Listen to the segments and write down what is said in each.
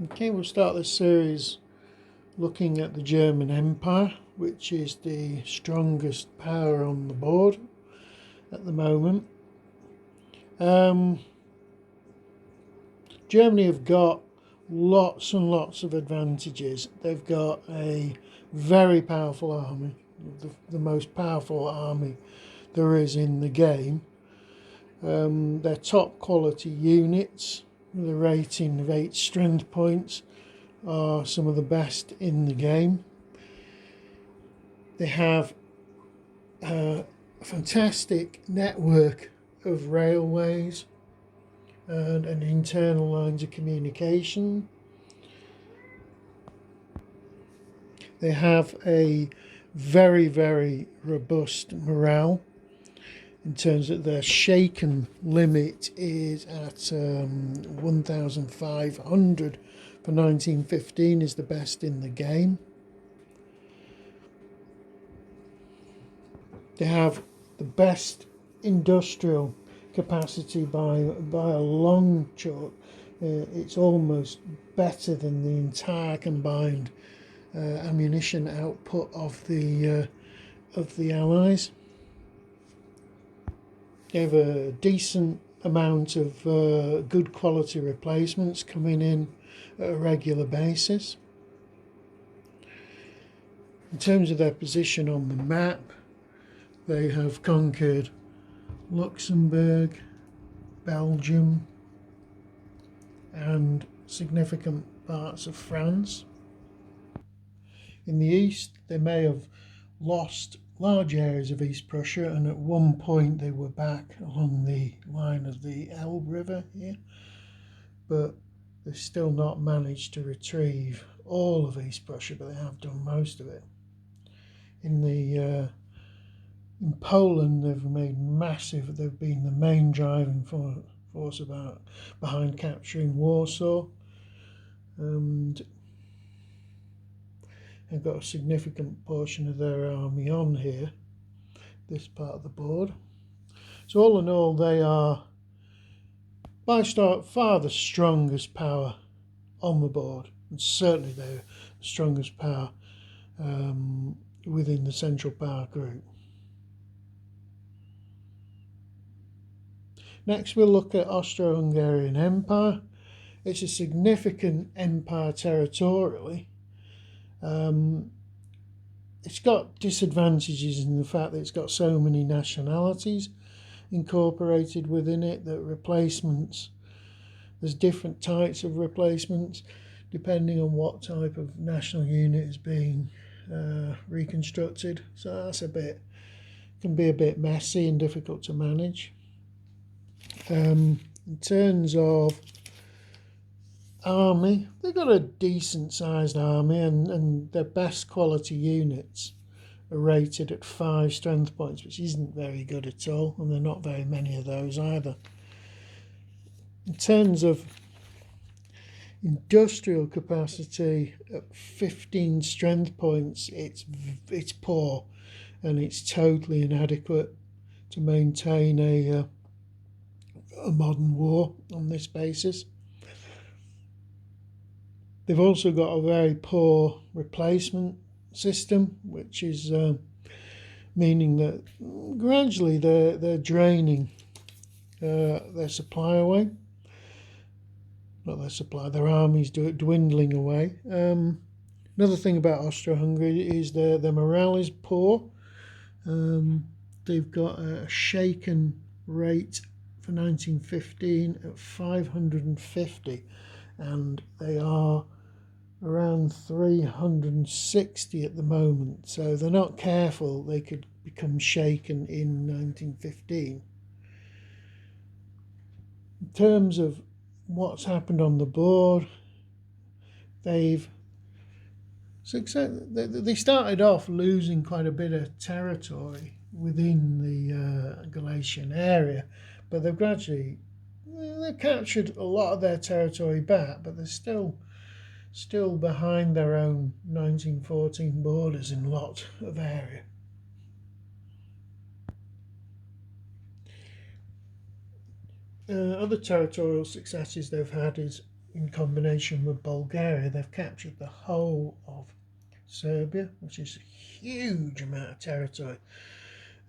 Okay, we'll start this series looking at the German Empire, which is the strongest power on the board at the moment. Germany have got lots and lots of advantages. They've got a very powerful army, the most powerful army there is in the game. Their top quality units, with a rating of 8 strength points, are some of the best in the game. They have a fantastic network of railways and an internal lines of communication. They have a very, very robust morale in terms of their shaken limit is at 1,500 for 1915 is the best in the game. They have the best industrial capacity by a long chalk. It's almost better than the entire combined ammunition output of the Allies. They have a decent amount of good quality replacements coming in at a regular basis. In terms of their position on the map, they have conquered Luxembourg, Belgium, and significant parts of France. In the east, they may have lost large areas of East Prussia, and at one point they were back along the line of the Elbe River here, but they've still not managed to retrieve all of East Prussia, but they have done most of it. In Poland, they've made massive. They've been the main driving force behind capturing Warsaw, and they've got a significant portion of their army on here, this part of the board. So all in all, they are by far the strongest power on the board, and certainly they're the strongest power within the Central Power Group. Next, we'll look at Austro-Hungarian Empire. It's a significant empire territorially. It's got disadvantages in the fact that it's got so many nationalities incorporated within it that replacements, there's different types of replacements depending on what type of national unit is being reconstructed. So that's can be a bit messy and difficult to manage. In terms of army, they've got a decent sized army, and their best quality units are rated at 5 strength points, which isn't very good at all, and there are not very many of those either. In terms of industrial capacity, at 15 strength points, it's poor, and it's totally inadequate to maintain a modern war on this basis. They've also got a very poor replacement system, which is meaning that gradually they're draining their supply away. Not their supply, their armies dwindling away. Another thing about Austro-Hungary is their morale is poor. They've got a shaken rate for 1915 at 550, and they are around 360 at the moment, so they're not careful, they could become shaken in 1915. In terms of what's happened on the board, they started off losing quite a bit of territory within the Galician area, but they've captured a lot of their territory back, but they're still behind their own 1914 borders in a lot of area. Other territorial successes they've had is in combination with Bulgaria, they've captured the whole of Serbia, which is a huge amount of territory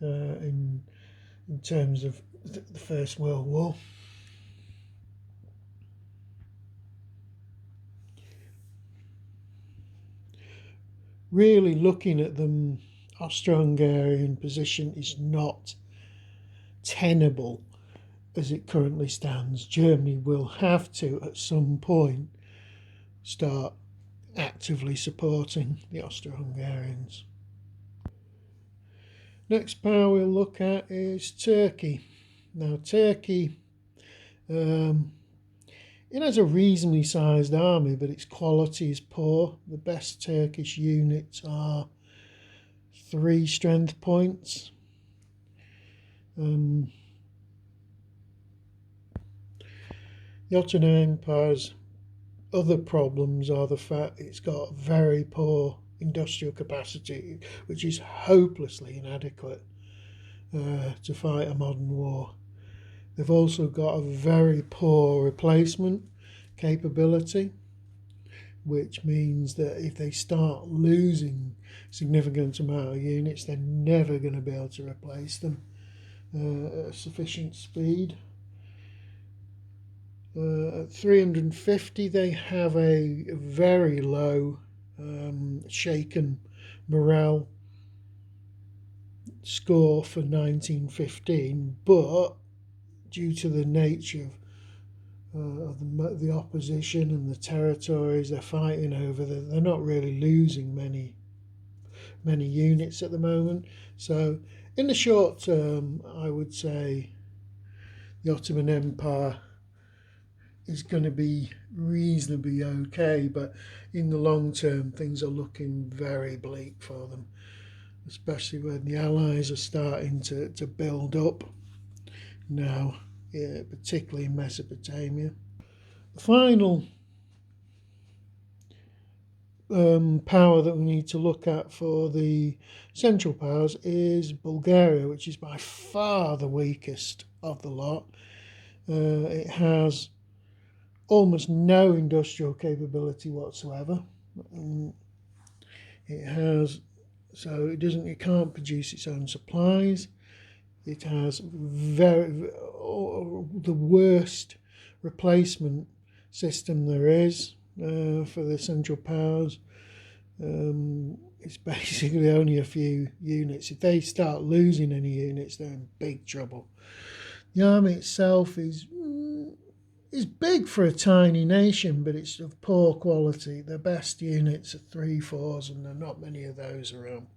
in terms of the First World War. Really looking at them, Austro-Hungarian position is not tenable as it currently stands. Germany will have to, at some point, start actively supporting the Austro-Hungarians. Next power we'll look at is Turkey. Now Turkey, it has a reasonably sized army, but its quality is poor. The best Turkish units are 3 strength points. The Ottoman Empire's other problems are the fact it's got very poor industrial capacity, which is hopelessly inadequate to fight a modern war. They've also got a very poor replacement capability, which means that if they start losing significant amount of units, they're never going to be able to replace them at sufficient speed. At 350, they have a very low shaken morale score for 1915, but due to the nature of the opposition and the territories they're fighting over, they're not really losing many units at the moment. So in the short term, I would say the Ottoman Empire is going to be reasonably okay, but in the long term things are looking very bleak for them, especially when the Allies are starting to build up now, particularly in Mesopotamia. The final power that we need to look at for the Central Powers is Bulgaria, which is by far the weakest of the lot. It has almost no industrial capability whatsoever. It can't produce its own supplies. It has the worst replacement system there is for the Central Powers. It's basically only a few units. If they start losing any units, they're in big trouble. The army itself is big for a tiny nation, but it's of poor quality. The best units are 3/4s, and there are not many of those around.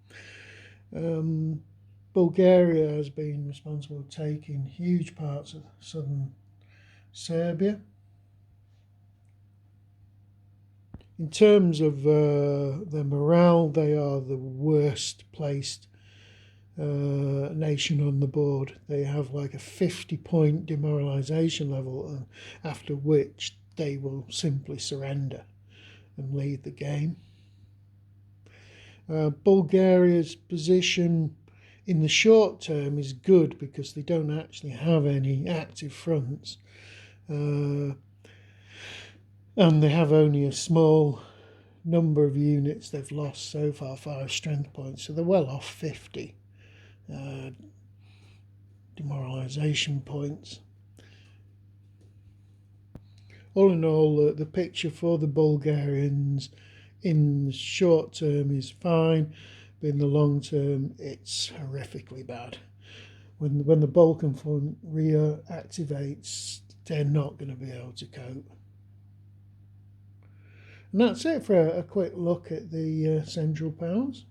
Bulgaria has been responsible for taking huge parts of southern Serbia. In terms of their morale, they are the worst placed nation on the board. They have like a 50-point demoralization level, after which they will simply surrender and leave the game. Bulgaria's position in the short term is good because they don't actually have any active fronts, and they have only a small number of units they've lost so far, 5 strength points, so they're well off 50 demoralization points. All in all, the picture for the Bulgarians in the short term is fine, but in the long term it's horrifically bad. When the Balkan front reactivates, they're not going to be able to cope. And that's it for a quick look at the Central Powers.